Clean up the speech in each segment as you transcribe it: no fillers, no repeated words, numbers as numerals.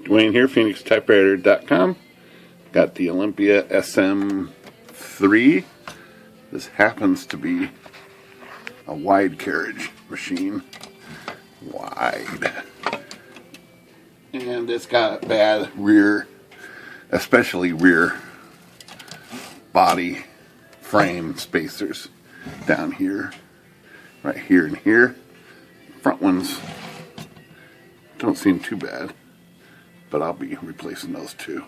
Dwayne here, PhoenixTypewriter.com. Got the Olympia SM-3. This happens to be a wide carriage machine. Wide. And it's got bad rear, especially rear body frame spacers down here, right here and here. Front ones don't seem too bad, but I'll be replacing those too,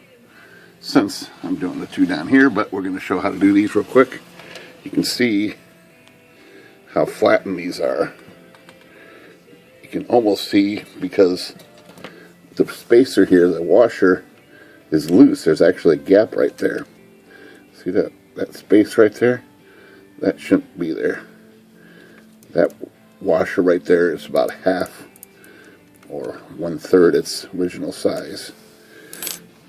since I'm doing the two down here. But we're going to show how to do these real quick. You can see how flattened these are. You can almost see, because the spacer here, the washer, is loose. There's actually a gap right there. See that space right there? That shouldn't be there. That washer right there is about half or 1/3 its original size,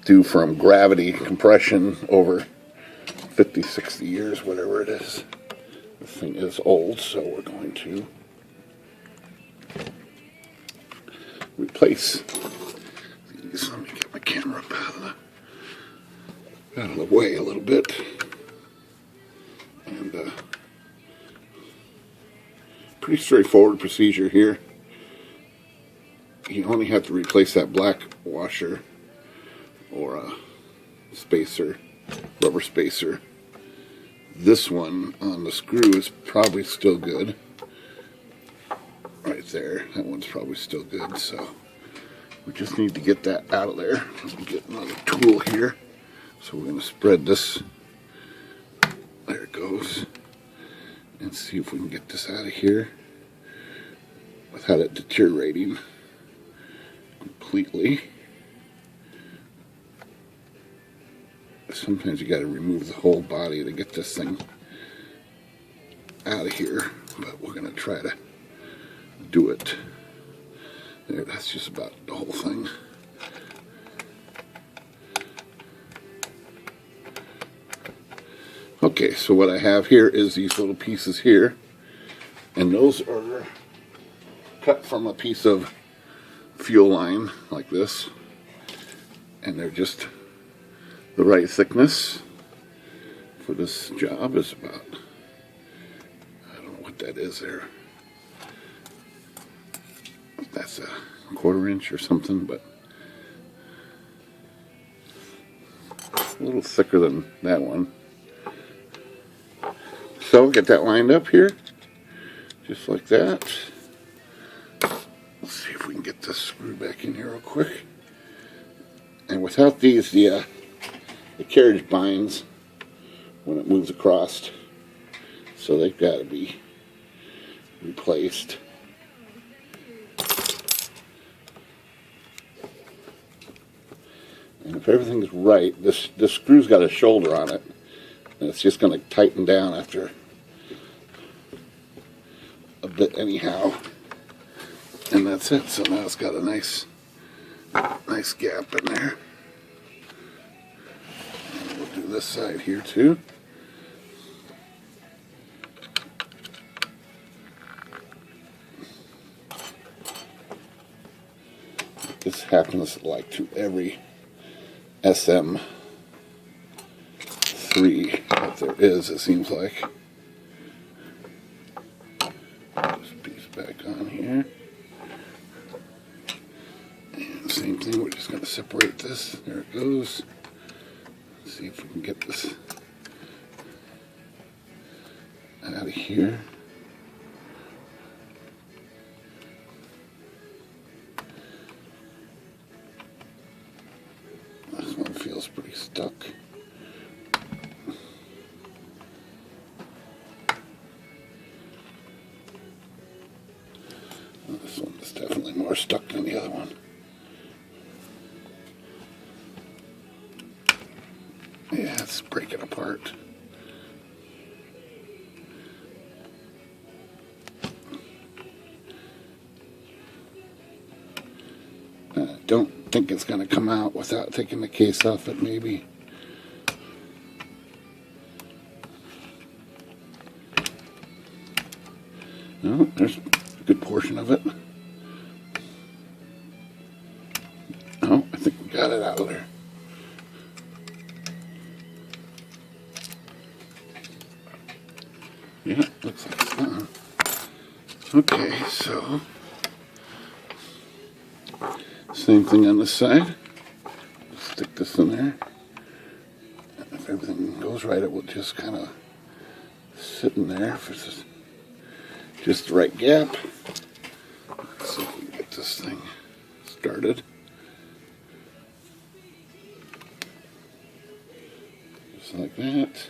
due from gravity compression over 50, 60 years, whatever it is. This thing is old, so we're going to replace these. Let me get my camera up out of the way a little bit. And pretty straightforward procedure here. You only have to replace that black washer or a spacer, rubber spacer. This one on the screw is probably still good. Right there, that one's probably still good, so we just need to get that out of there. Let me get another tool here. So we're going to spread this, there it goes, and see if we can get this out of here without it deteriorating completely. Sometimes you got to remove the whole body to get this thing out of here, but we're going to try to do it. There, that's just about the whole thing. Okay, so what I have here is these little pieces here, and those are cut from a piece of fuel line like this, and they're just the right thickness for this job. Is about, I don't know what that is there. That's a 1/4 inch or something, but a little thicker than that one. So get that lined up here, just like that. Let's see if we can get this screw back in here real quick. And without these, the carriage binds when it moves across, so they've got to be replaced. And if everything's right, this screw's got a shoulder on it, and it's just going to tighten down after a bit anyhow. And that's it. So now it's got a nice gap in there. And we'll do this side here too. This happens like to every SM-3 that there is, it seems like. Put this piece back on here. And same thing, we're just going to separate this. There it goes. Let's see if we can get this out of here. This one feels pretty stuck. This one is definitely more stuck than the other one. Yeah, it's breaking apart. I don't think it's going to come out without taking the case off it, maybe. No, there's a good portion of it. Oh, I think we got it out of there. Yeah, looks like it's gone. Okay, so same thing on this side. Stick this in there. And if everything goes right, it will just kind of sit in there for just the right gap. Let's see if we can get this thing started. Just like that.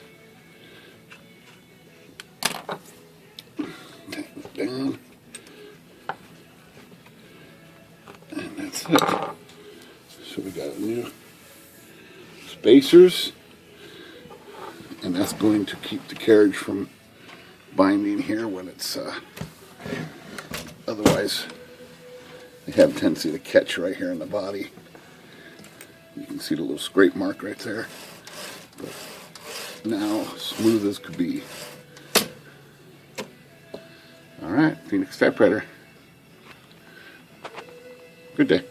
Tighten it down. And that's it. So we got new spacers. And that's going to keep the carriage from binding here when it's, otherwise they have a tendency to catch right here in the body. You can see the little scrape mark right there. But now, smooth as could be. Alright, Phoenix Typewriter. Good day.